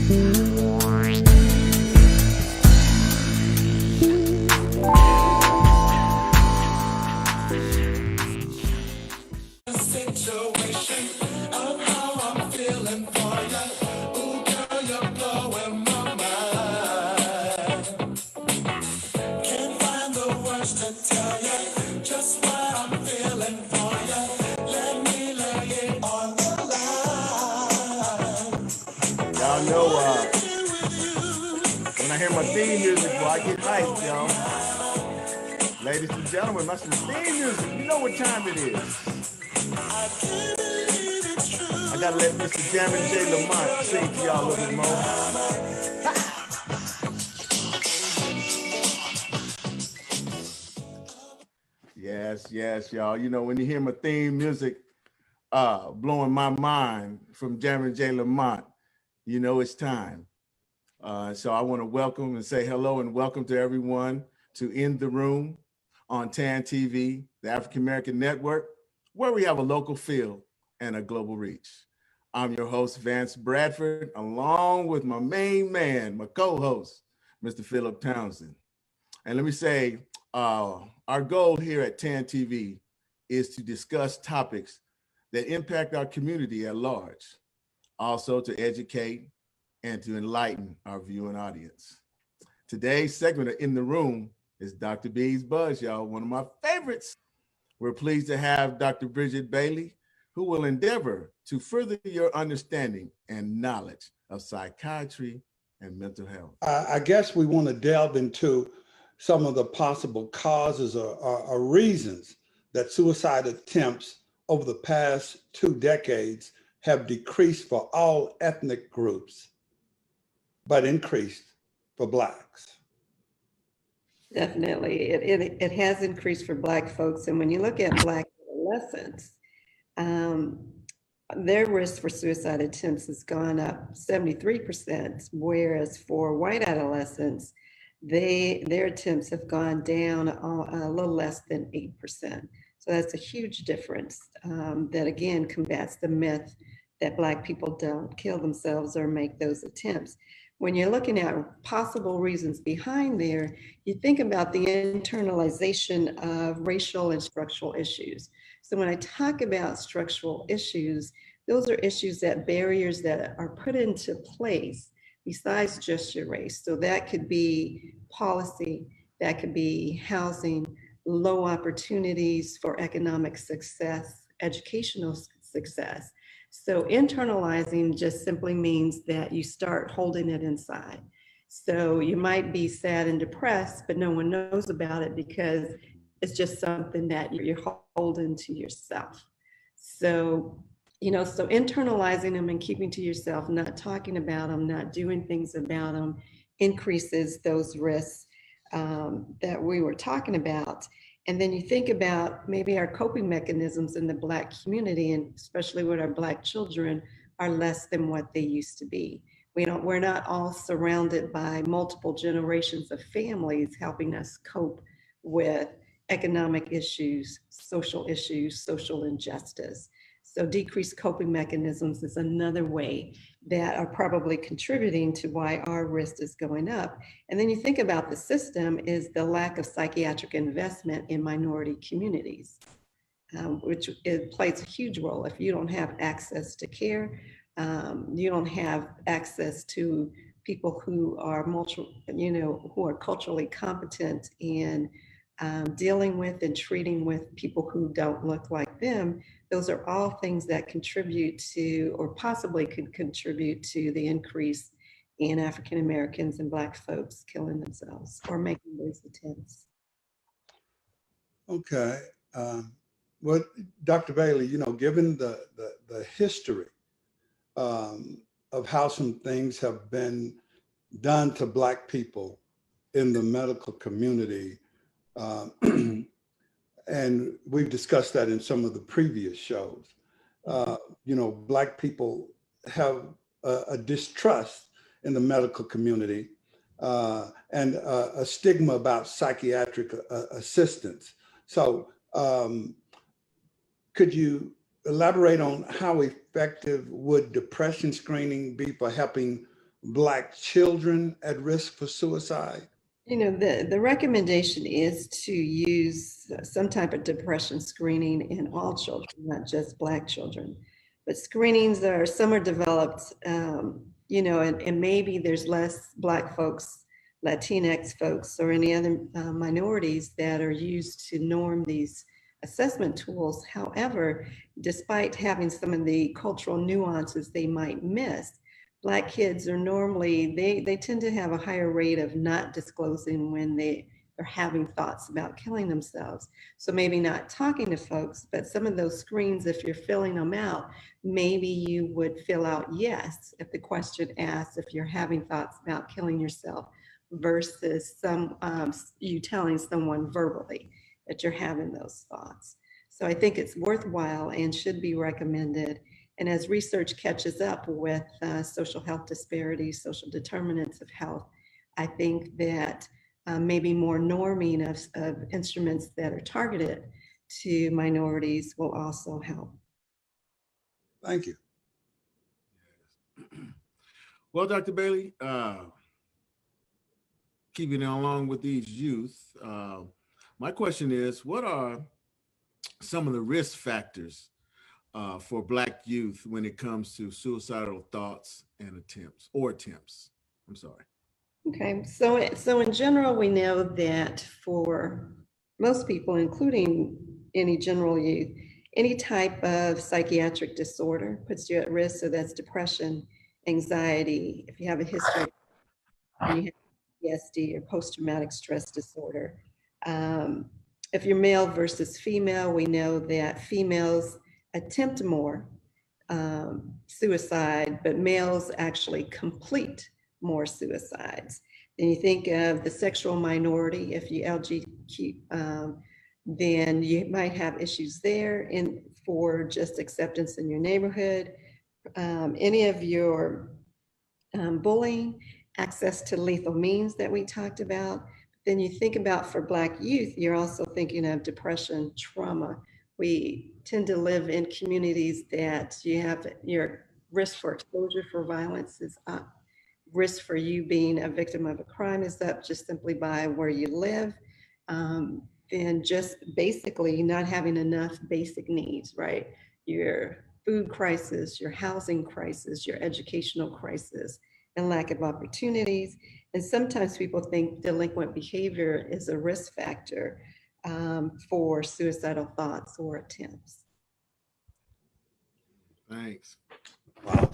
Y'all know when I hear my theme music, boy, I get hyped, y'all. Ladies and gentlemen, that's some theme music. You know what time it is. I gotta let Mr. Jammin' J. Lamont sing to y'all a little bit more. Yes, y'all. You know, when you hear my theme music blowing my mind from Jammin' J. Lamont, you know it's time. So I want to welcome and say hello and welcome to everyone to In the Room on TAAN TV, the African American Network, where we have a local feel and a global reach. I'm your host, Vance Bradford, along with my main man, my co-host, Mr. Philip Townsend. And let me say, our goal here at TAAN TV is to discuss topics that impact our community at large, also to educate and to enlighten our viewing audience. Today's segment of In the Room is Dr. B's Buzz, y'all, one of my favorites. We're pleased to have Dr. Brigitte Bailey, who will endeavor to further your understanding and knowledge of psychiatry and mental health. I guess we want to delve into some of the possible causes or reasons that suicide attempts over the past 2 decades have decreased for all ethnic groups, but increased for Blacks. Definitely, it has increased for Black folks. And when you look at Black adolescents, their risk for suicide attempts has gone up 73%, whereas for white adolescents, their attempts have gone down a little less than 8%. So that's a huge difference that again combats the myth that Black people don't kill themselves or make those attempts. When you're looking at possible reasons behind there, you think about the internalization of racial and structural issues. So when I talk about structural issues, those are issues that barriers that are put into place besides just your race. So that could be policy, that could be housing, low opportunities for economic success, educational success. So internalizing just simply means that you start holding it inside. So you might be sad and depressed, but no one knows about it because it's just something that you're holding to yourself. So, so internalizing them and keeping to yourself, not talking about them, not doing things about them, increases those risks that we were talking about. And then you think about maybe our coping mechanisms in the Black community, and especially with our Black children, are less than what they used to be. We're not all surrounded by multiple generations of families helping us cope with economic issues, social injustice. So decreased coping mechanisms is another way that are probably contributing to why our risk is going up. And then you think about the system is the lack of psychiatric investment in minority communities, which it plays a huge role. If you don't have access to care, you don't have access to people who are who are culturally competent in dealing with and treating with people who don't look like them. Those are all things that contribute to, or possibly could contribute to, the increase in African Americans and Black folks killing themselves or making those attempts. Okay. Well, Dr. Bailey, given the history of how some things have been done to Black people in the medical community, and we've discussed that in some of the previous shows. Black people have a distrust in the medical community and a stigma about psychiatric assistance. So could you elaborate on how effective would depression screening be for helping Black children at risk for suicide? You know, the recommendation is to use some type of depression screening in all children, not just Black children. But screenings some are developed, you know, and maybe there's less Black folks, Latinx folks, or any other minorities that are used to norm these assessment tools. However, despite having some of the cultural nuances they might miss, Black kids are normally, they tend to have a higher rate of not disclosing when they are having thoughts about killing themselves. So maybe not talking to folks, but some of those screens, if you're filling them out, maybe you would fill out yes if the question asks if you're having thoughts about killing yourself versus you telling someone verbally that you're having those thoughts. So I think it's worthwhile and should be recommended. And as research catches up with social health disparities, social determinants of health, I think that maybe more norming of instruments that are targeted to minorities will also help. Thank you. Well, Dr. Bailey, keeping along with these youth, my question is, what are some of the risk factors for Black youth when it comes to suicidal thoughts and attempts? I'm sorry. Okay, so in general, we know that for most people, including any general youth, any type of psychiatric disorder puts you at risk. So that's depression, anxiety, if you have a history, and you have PTSD or post-traumatic stress disorder. If you're male versus female, we know that females attempt more suicide, but males actually complete more suicides. Then you think of the sexual minority, if you LGBTQ, then you might have issues there for just acceptance in your neighborhood. Any of your bullying, access to lethal means that we talked about. Then you think about for Black youth, you're also thinking of depression, trauma. We tend to live in communities that you have your risk for exposure for violence is up. Risk for you being a victim of a crime is up just simply by where you live. And just basically not having enough basic needs, right? Your food crisis, your housing crisis, your educational crisis, and lack of opportunities. And sometimes people think delinquent behavior is a risk factor for suicidal thoughts or attempts. Thanks. Wow,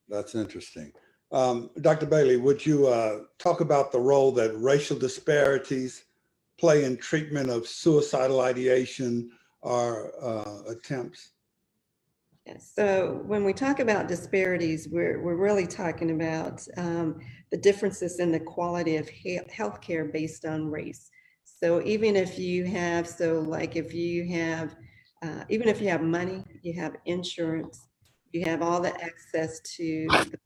that's interesting. Dr. Bailey, would you talk about the role that racial disparities play in treatment of suicidal ideation or attempts? Yes. So when we talk about disparities, we're really talking about the differences in the quality of healthcare based on race. So even if you have, even if you have money, you have insurance, you have all the access to the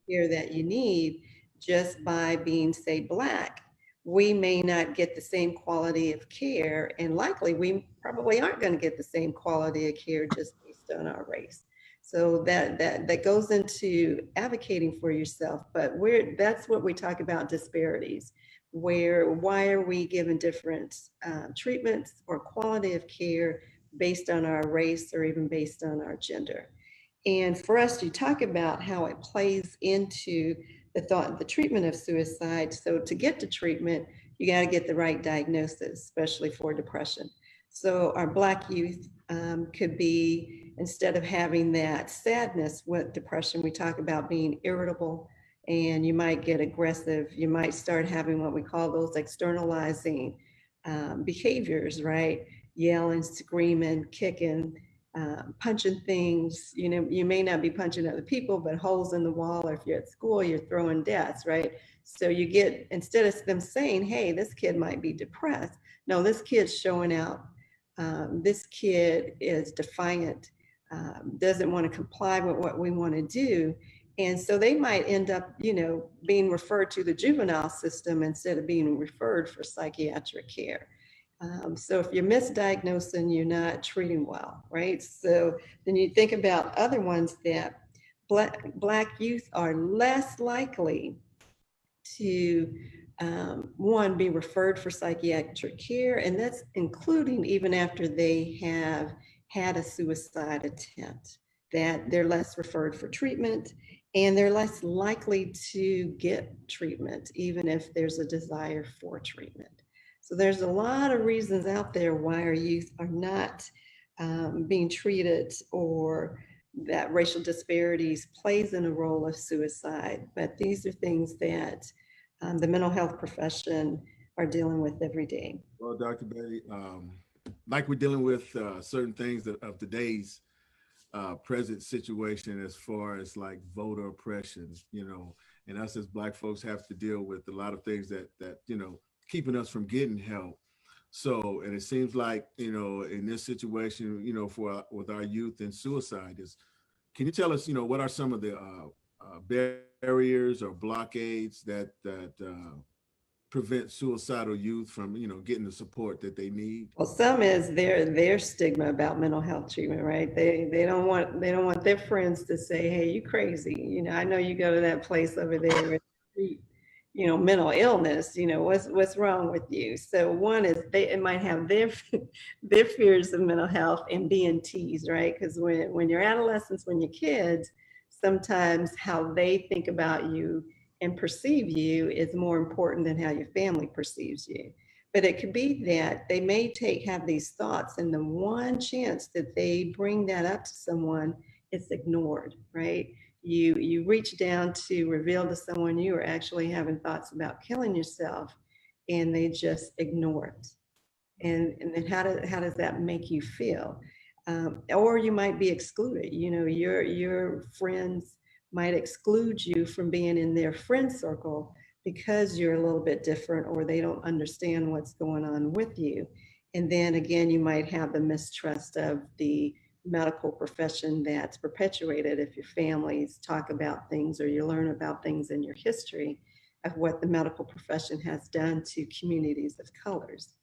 care that you need, just by being, say, Black, we may not get the same quality of care, and likely we probably aren't going to get the same quality of care just based on our race. So that goes into advocating for yourself, but that's what we talk about disparities, why are we given different treatments or quality of care based on our race or even based on our gender. And for us to talk about how it plays into the treatment of suicide. So to get to treatment, you got to get the right diagnosis, especially for depression. So our Black youth could be, instead of having that sadness with depression, we talk about being irritable, and you might get aggressive. You might start having what we call those externalizing behaviors, right? Yelling, screaming, kicking, punching things. You know, you may not be punching other people, but holes in the wall, or if you're at school, you're throwing desks, right? So you get, instead of them saying, hey, this kid might be depressed, no, this kid's showing out. This kid is defiant, doesn't want to comply with what we want to do. And so they might end up, you know, being referred to the juvenile system instead of being referred for psychiatric care. So if you're misdiagnosing, you're not treating well, right? So then you think about other ones that Black youth are less likely to one, be referred for psychiatric care, and that's including even after they have had a suicide attempt, that they're less referred for treatment, and they're less likely to get treatment, even if there's a desire for treatment. So there's a lot of reasons out there why our youth are not being treated, or that racial disparities plays in a role of suicide. But these are things that the mental health profession are dealing with every day. Well, Dr. Bailey, like we're dealing with certain things of today's present situation, as far as like voter oppression, you know, and us as Black folks have to deal with a lot of things that you know, keeping us from getting help. So, and it seems like, you know, in this situation, you know, with our youth and suicide, can you tell us, you know, what are some of the barriers or blockades that prevent suicidal youth from, you know, getting the support that they need? Well, some is their stigma about mental health treatment, right? They don't want their friends to say, "Hey, you crazy? You know, I know you go to that place over there where they treat, you know, mental illness. You know, what's wrong with you?" So one is it might have their their fears of mental health and being teased, right? Because when you're adolescents, when you're kids, sometimes how they think about you and perceive you is more important than how your family perceives you. But it could be that they may have these thoughts, and the one chance that they bring that up to someone, it's ignored, right? You reach down to reveal to someone you are actually having thoughts about killing yourself, and they just ignore it. And then how does that make you feel? Or you might be excluded. You know, your friends might exclude you from being in their friend circle because you're a little bit different, or they don't understand what's going on with you. And then again, you might have the mistrust of the medical profession that's perpetuated if your families talk about things, or you learn about things in your history of what the medical profession has done to communities of colors.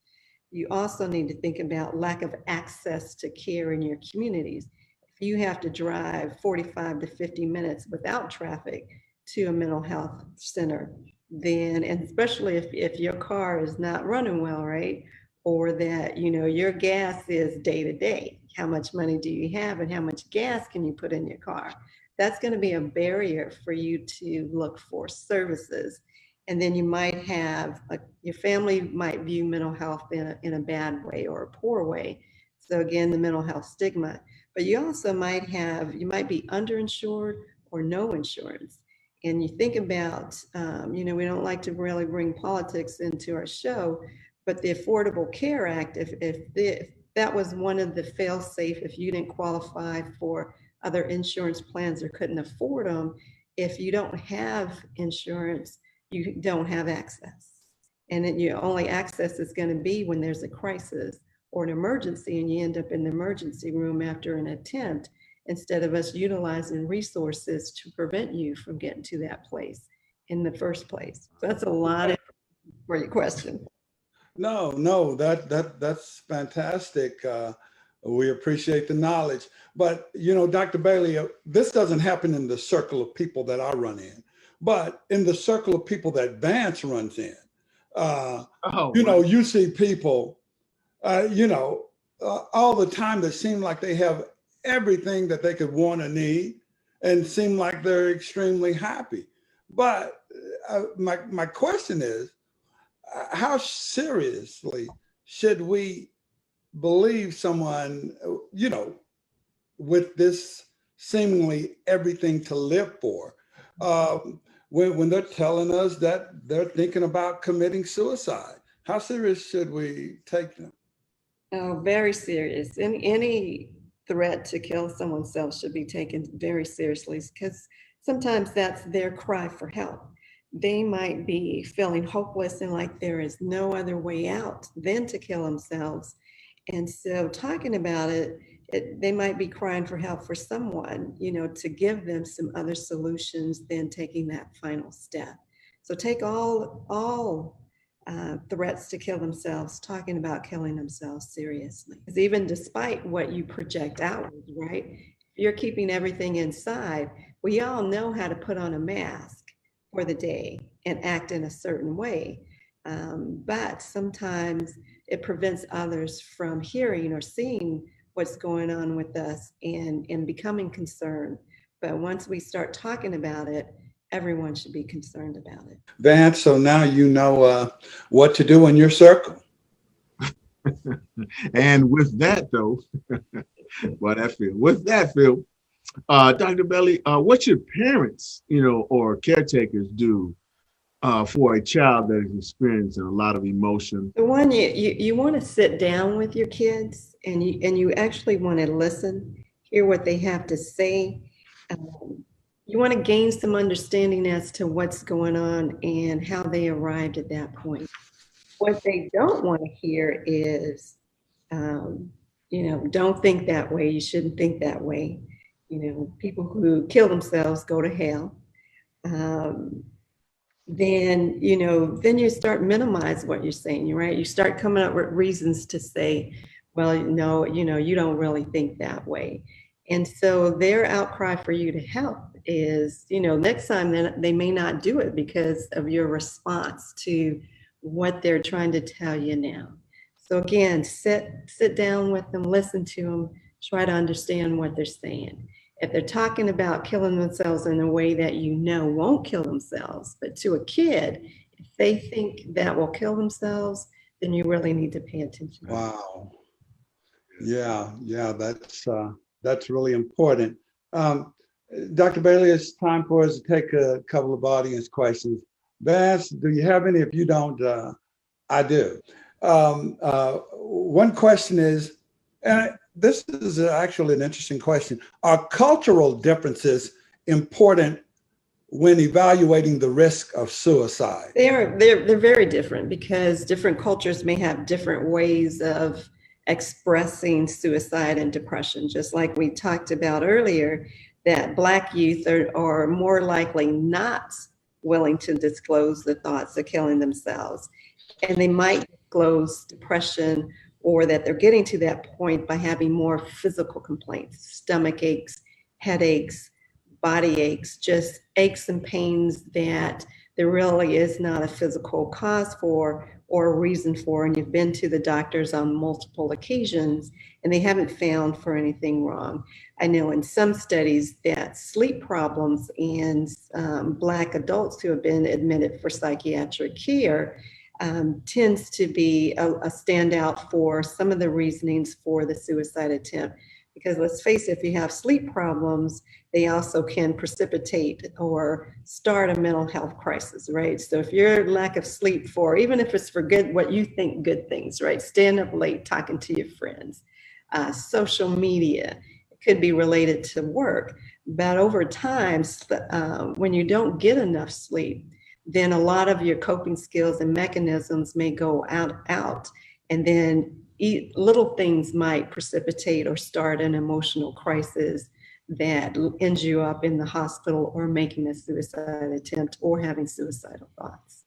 You also need to think about lack of access to care in your communities. If you have to drive 45 to 50 minutes without traffic to a mental health center, then, and especially if your car is not running well, right? Or that, you know, your gas is day to day. How much money do you have, and how much gas can you put in your car? That's going to be a barrier for you to look for services. And then you might have, your family might view mental health in a bad way or a poor way. So again, the mental health stigma. But you also might be underinsured or no insurance. And you think about, you know, we don't like to really bring politics into our show, but the Affordable Care Act, if that was one of the fail-safe, if you didn't qualify for other insurance plans or couldn't afford them, if you don't have insurance, you don't have access. And then your only access is going to be when there's a crisis or an emergency, and you end up in the emergency room after an attempt, instead of us utilizing resources to prevent you from getting to that place in the first place. So that's a lot for your question. No, that's fantastic. We appreciate the knowledge. But, you know, Dr. Bailey, this doesn't happen in the circle of people that I run in, but in the circle of people that Vance runs in. You know, you see people, you know, all the time that seem like they have everything that they could want or need, and seem like they're extremely happy. But my question is, how seriously should we believe someone, you know, with this seemingly everything to live for, when they're telling us that they're thinking about committing suicide? How serious should we take them? Oh, very serious. Any threat to kill someone's self should be taken very seriously, because sometimes that's their cry for help. They might be feeling hopeless and like there is no other way out than to kill themselves. And so talking about it, they might be crying for help for someone, you know, to give them some other solutions than taking that final step. So take all threats to kill themselves, talking about killing themselves seriously. Because even despite what you project outward, right? If you're keeping everything inside, We all know how to put on a mask for the day and act in a certain way. But sometimes it prevents others from hearing or seeing what's going on with us and becoming concerned. But once we start talking about it, everyone should be concerned about it. Vance, so now you know what to do in your circle. And with that, though, well, that Phil. With that, Phil, Dr. Bailey, what should parents, or caretakers do for a child that is experiencing a lot of emotion? The one you want to sit down with your kids and you actually want to listen, hear what they have to say. You want to gain some understanding as to what's going on and how they arrived at that point. What they don't want to hear is, don't think that way. You shouldn't think that way. People who kill themselves go to hell. Then you start minimize what you're saying, right? You start coming up with reasons to say, well, no, you don't really think that way. And so their outcry for you to help is, next time they may not do it because of your response to what they're trying to tell you now. So again, sit down with them, listen to them, try to understand what they're saying. If they're talking about killing themselves in a way that won't kill themselves, but to a kid, if they think that will kill themselves, then you really need to pay attention. Wow. Yeah, that's really important. Dr. Bailey, it's time for us to take a couple of audience questions. Vance, do you have any? If you don't, I do. One question is, and this is actually an interesting question, are cultural differences important when evaluating the risk of suicide? They're very different because different cultures may have different ways of expressing suicide and depression. Just like we talked about earlier, that Black youth are more likely not willing to disclose the thoughts of killing themselves. And they might disclose depression or that they're getting to that point by having more physical complaints, stomach aches, headaches, body aches, just aches and pains that there really is not a physical cause for or a reason for, and you've been to the doctors on multiple occasions and they haven't found for anything wrong. I know in some studies that sleep problems in Black adults who have been admitted for psychiatric care tends to be a standout for some of the reasonings for the suicide attempt. Because let's face it, if you have sleep problems, they also can precipitate or start a mental health crisis, right? So if your lack of sleep even if it's for good, what you think good things, right? Staying up late, talking to your friends, social media, it could be related to work. But over time, when you don't get enough sleep, then a lot of your coping skills and mechanisms may go out, and then little things might precipitate or start an emotional crisis that ends you up in the hospital or making a suicide attempt or having suicidal thoughts.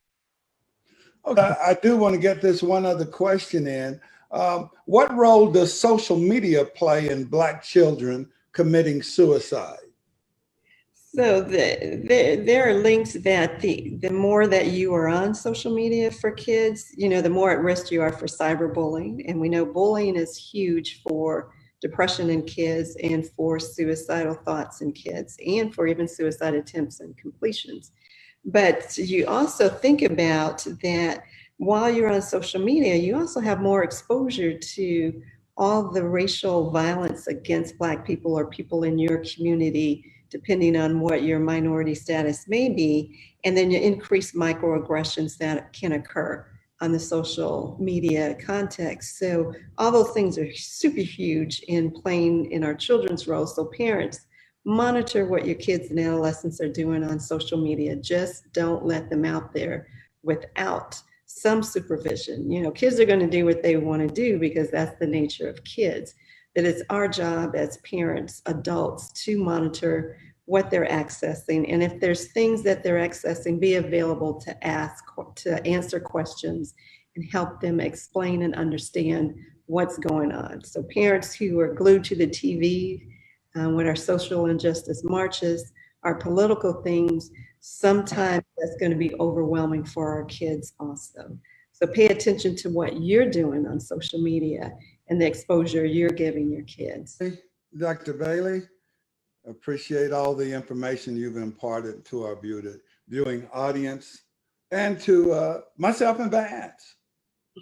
Okay, I do want to get this one other question in. What role does social media play in Black children committing suicide? So there are links that the more that you are on social media for kids, the more at risk you are for cyberbullying. And we know bullying is huge for depression in kids and for suicidal thoughts in kids and for even suicide attempts and completions. But you also think about that while you're on social media, you also have more exposure to all the racial violence against Black people or people in your community, depending on what your minority status may be, and then you increase microaggressions that can occur on the social media context. So all those things are super huge in playing in our children's role. So parents, monitor what your kids and adolescents are doing on social media. Just don't let them out there without some supervision. Kids are going to do what they want to do because that's the nature of kids. That it's our job as parents, adults, to monitor what they're accessing. And if there's things that they're accessing, be available to answer questions and help them explain and understand what's going on. So parents who are glued to the TV with our social injustice marches, our political themes, sometimes that's going to be overwhelming for our kids also. So pay attention to what you're doing on social media and the exposure you're giving your kids. Dr. Bailey, appreciate all the information you've imparted to our viewing audience and to myself and Vance.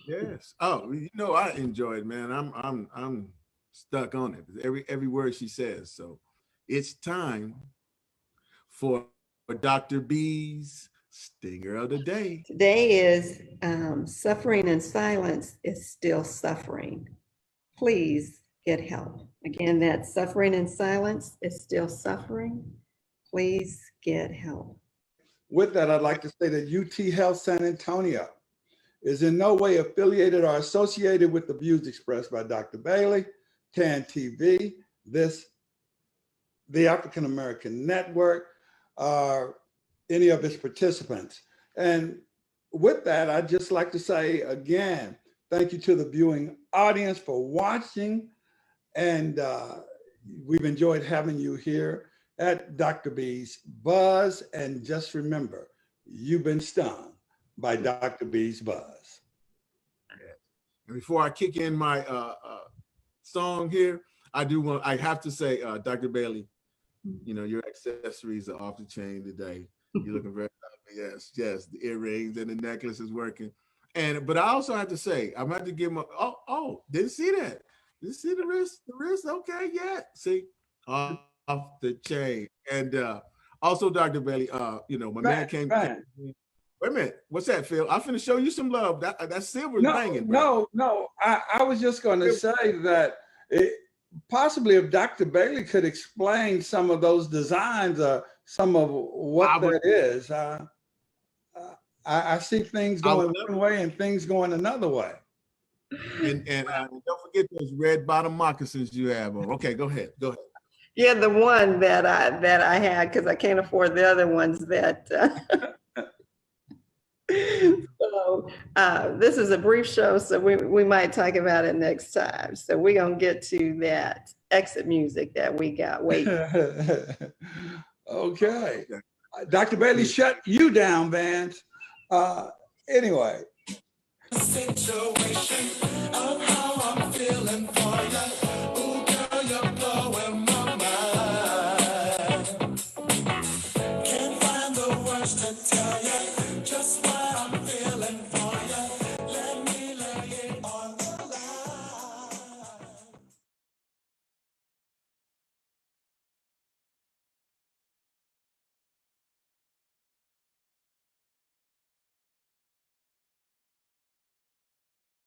Yes. Oh, you know, I enjoy it, man. I'm stuck on it. Every word she says. So it's time for Dr. B's Stinger of the Day. Today is suffering in silence is still suffering. Please get help. Again, that suffering in silence is still suffering. Please get help. With that, I'd like to say that UT Health San Antonio is in no way affiliated or associated with the views expressed by Dr. Bailey, TAAN TV, the African American Network, or any of its participants. And with that, I'd just like to say again, thank you to the viewing audience for watching. And we've enjoyed having you here at Dr. B's Buzz. And just remember, you've been stung by Dr. B's Buzz. And before I kick in my song here, I have to say, Dr. Bailey, you know, your accessories are off the chain today. You're looking very happy. Yes, the earrings and the necklace is working. But I also have to say, I'm going to give him didn't see that. Didn't see the wrist, okay, yeah. See, off the chain. And also, Dr. Bailey, you know, my man came. Wait a minute, what's that, Phil? I'm finna show you some love. That silver's banging. Bro. No. I was just going to say that possibly if Dr. Bailey could explain some of those designs, some of what that is. I see things going one way and things going another way. And don't forget those red bottom moccasins you have on. Okay, go ahead. Yeah, the one that I had, because I can't afford the other ones that. So this is a brief show, so we might talk about it next time. So we're gonna get to that exit music that we got waiting. Okay. Dr. Bailey, shut you down, Vance. Anyway. Situation of how I'm feeling for you.